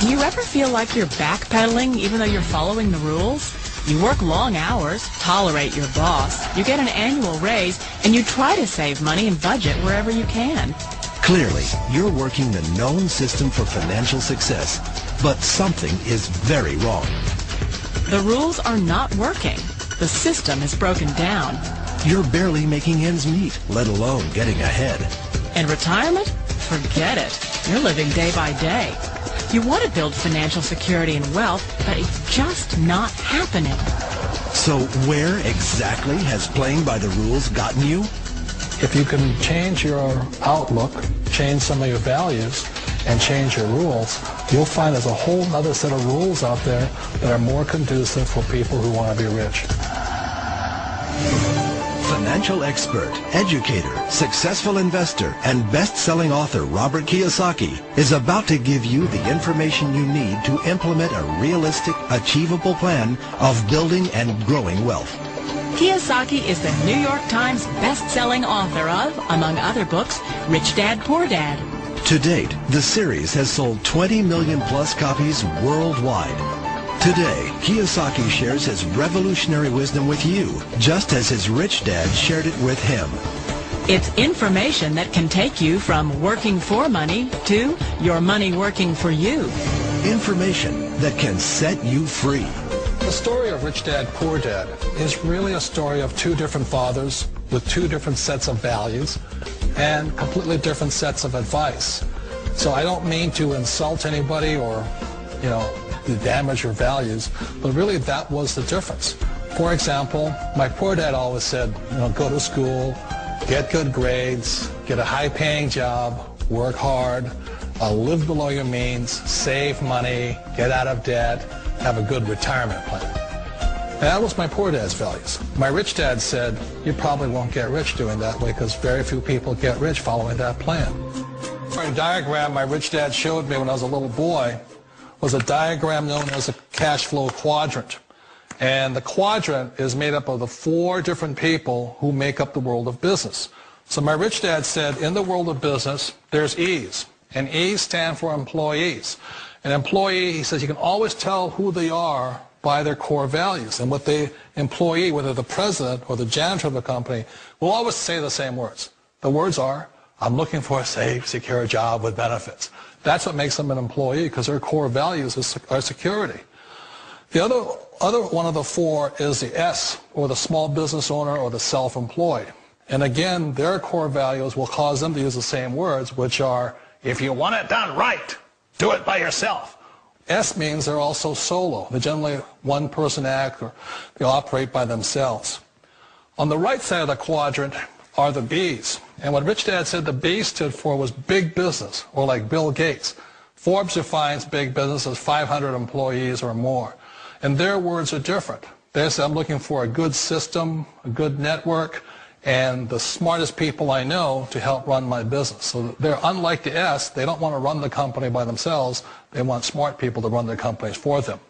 Do you ever feel like you're backpedaling even though you're following the rules? You work long hours, tolerate your boss, you get an annual raise, and you try to save money and budget wherever you can. Clearly, you're working the known system for financial success, but something is very wrong. The rules are not working. The system is broken down. You're barely making ends meet, let alone getting ahead. And retirement? Forget it. You're living day by day. You want to build financial security and wealth, but it's just not happening. So where exactly has playing by the rules gotten you? If you can change your outlook, change some of your values, and change your rules, you'll find there's a whole other set of rules out there that are more conducive for people who want to be rich. Financial expert, educator, successful investor, and best-selling author Robert Kiyosaki is about to give you the information you need to implement a realistic, achievable plan of building and growing wealth. Kiyosaki is the New York Times best-selling author of, among other books, Rich Dad, Poor Dad. To date, the series has sold 20 million plus copies worldwide. Today, Kiyosaki shares his revolutionary wisdom with you, just as his rich dad shared it with him. It's information that can take you from working for money to your money working for you. Information that can set you free. The story of Rich Dad, Poor Dad is really a story of two different fathers with two different sets of values and completely different sets of advice. So I don't mean to insult anybody or, to damage your values, but really that was the difference. For example, my poor dad always said, go to school, get good grades, get a high-paying job, work hard, live below your means, save money, get out of debt, have a good retirement plan. And that was my poor dad's values. My rich dad said, you probably won't get rich doing that way because very few people get rich following that plan. A diagram my rich dad showed me when I was a little boy was a diagram known as a cash flow quadrant. And the quadrant is made up of the four different people who make up the world of business. So my rich dad said, in the world of business, there's E's. And E's stand for employees. An employee, he says, you can always tell who they are by their core values. And what the employee, whether the president or the janitor of the company, will always say the same words. The words are, I'm looking for a safe, secure job with benefits. That's what makes them an employee, because their core values are security. The other one of the four is the S, or the small business owner or the self-employed. And again, their core values will cause them to use the same words, which are, if you want it done right, do it by yourself. S means they're also solo. They're generally one-person act, or they operate by themselves. On the right side of the quadrant are the B's. And what Rich Dad said the B stood for was big business, or like Bill Gates. Forbes defines big business as 500 employees or more. And their words are different. They say, I'm looking for a good system, a good network, and the smartest people I know to help run my business. So they're unlike the S. They don't want to run the company by themselves. They want smart people to run their companies for them.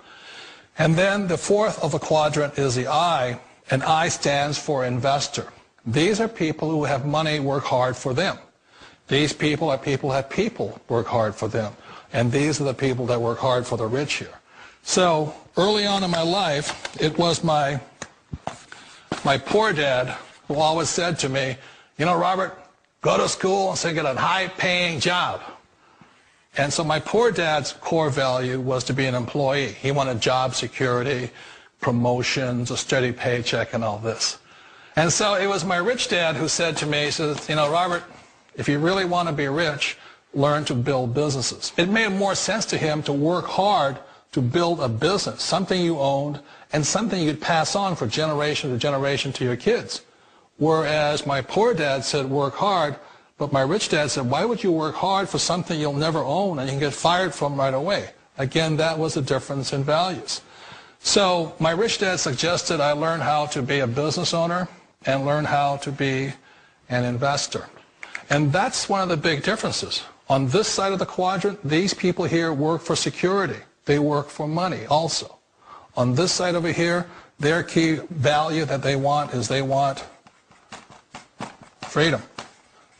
And then the fourth of the quadrant is the I, and I stands for investor. These are people who have money work hard for them. These people are people who have people work hard for them. And these are the people that work hard for the rich here. So early on in my life, it was my poor dad who always said to me, Robert, go to school and get a high-paying job. And so my poor dad's core value was to be an employee. He wanted job security, promotions, a steady paycheck, and all this. And so it was my rich dad who said to me, he says, Robert, if you really want to be rich, learn to build businesses. It made more sense to him to work hard to build a business, something you owned, and something you'd pass on for generation to generation to your kids. Whereas my poor dad said work hard, but my rich dad said, why would you work hard for something you'll never own and you can get fired from right away? Again, that was the difference in values. So my rich dad suggested I learn how to be a business owner and learn how to be an investor. And that's one of the big differences. On this side of the quadrant, these people here work for security. They work for money also. On this side over here, their key value that they want is they want freedom.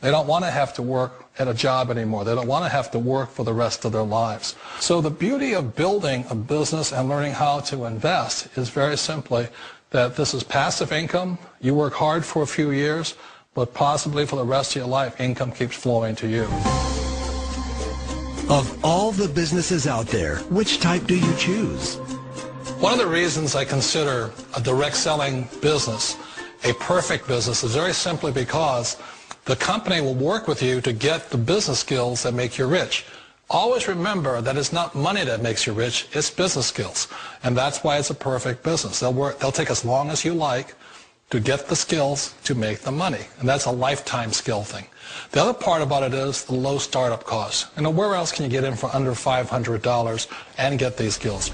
They don't want to have to work at a job anymore. They don't want to have to work for the rest of their lives. So the beauty of building a business and learning how to invest is very simply that this is passive income. You work hard for a few years, but possibly for the rest of your life, income keeps flowing to you. Of all the businesses out there, which type do you choose? One of the reasons I consider a direct selling business a perfect business is very simply because the company will work with you to get the business skills that make you rich. Always remember that it's not money that makes you rich, it's business skills. And that's why it's a perfect business. They'll take as long as you like to get the skills to make the money. And that's a lifetime skill thing. The other part about it is the low startup costs. Where else can you get in for under $500 and get these skills?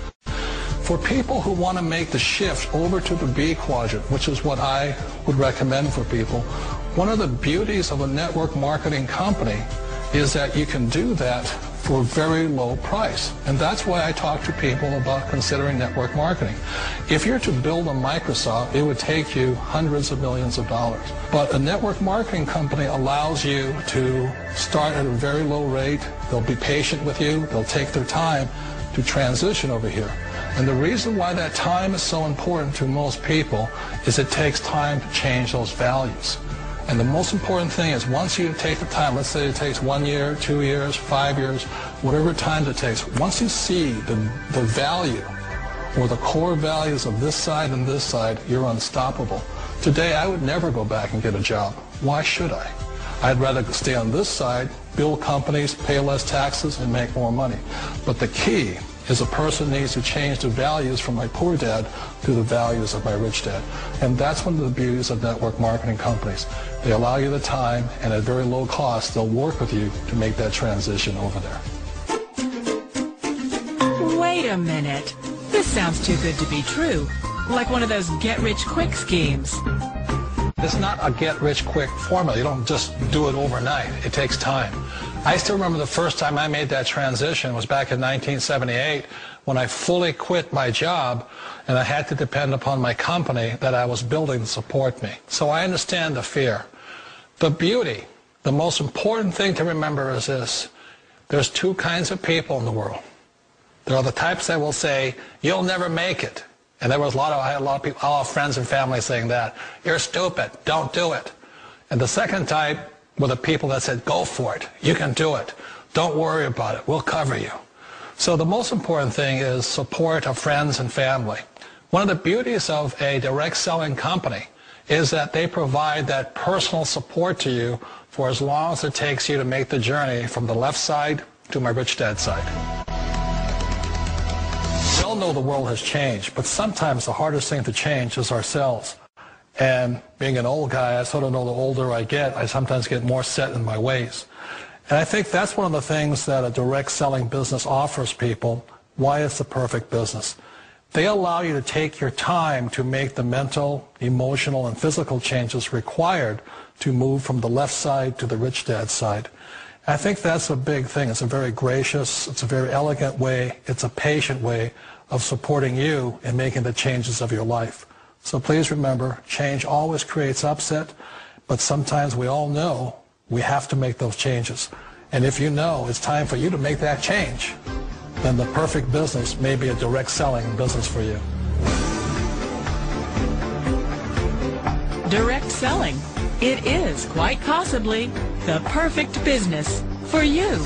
For people who want to make the shift over to the B quadrant, which is what I would recommend for people, one of the beauties of a network marketing company is that you can do that for a very low price. And that's why I talk to people about considering network marketing. If you're to build a Microsoft, it would take you hundreds of millions of dollars. But a network marketing company allows you to start at a very low rate. They'll be patient with you. They'll take their time to transition over here. And the reason why that time is so important to most people is it takes time to change those values. And the most important thing is once you take the time, let's say it takes 1 year, 2 years, 5 years, whatever time it takes, once you see the value or the core values of this side and this side, you're unstoppable. Today, I would never go back and get a job. Why should I? I'd rather stay on this side, build companies, pay less taxes, and make more money. But the key is a person needs to change the values from my poor dad to the values of my rich dad. And that's one of the beauties of network marketing companies. They allow you the time, and at very low cost, they'll work with you to make that transition over there. Wait a minute. This sounds too good to be true. Like one of those get-rich-quick schemes. It's not a get-rich-quick formula. You don't just do it overnight. It takes time. I still remember the first time I made that transition was back in 1978 when I fully quit my job and I had to depend upon my company that I was building to support me. So I understand the fear. The beauty, the most important thing to remember is this. There's two kinds of people in the world. There are the types that will say, you'll never make it. And I had a lot of people, all friends and family saying that. You're stupid. Don't do it. And the second type were the people that said, go for it. You can do it. Don't worry about it. We'll cover you. So the most important thing is support of friends and family. One of the beauties of a direct selling company is that they provide that personal support to you for as long as it takes you to make the journey from the left side to my rich dad side. We all know the world has changed, but sometimes the hardest thing to change is ourselves. And being an old guy, I sort of know the older I get, I sometimes get more set in my ways. And I think that's one of the things that a direct selling business offers people, why it's the perfect business. They allow you to take your time to make the mental, emotional, and physical changes required to move from the left side to the rich dad side. I think that's a big thing. It's a very gracious, it's a very elegant way, it's a patient way of supporting you in making the changes of your life. So please remember, change always creates upset, but sometimes we all know we have to make those changes. And if you know it's time for you to make that change, then the perfect business may be a direct selling business for you. Direct selling. It is quite possibly the perfect business for you.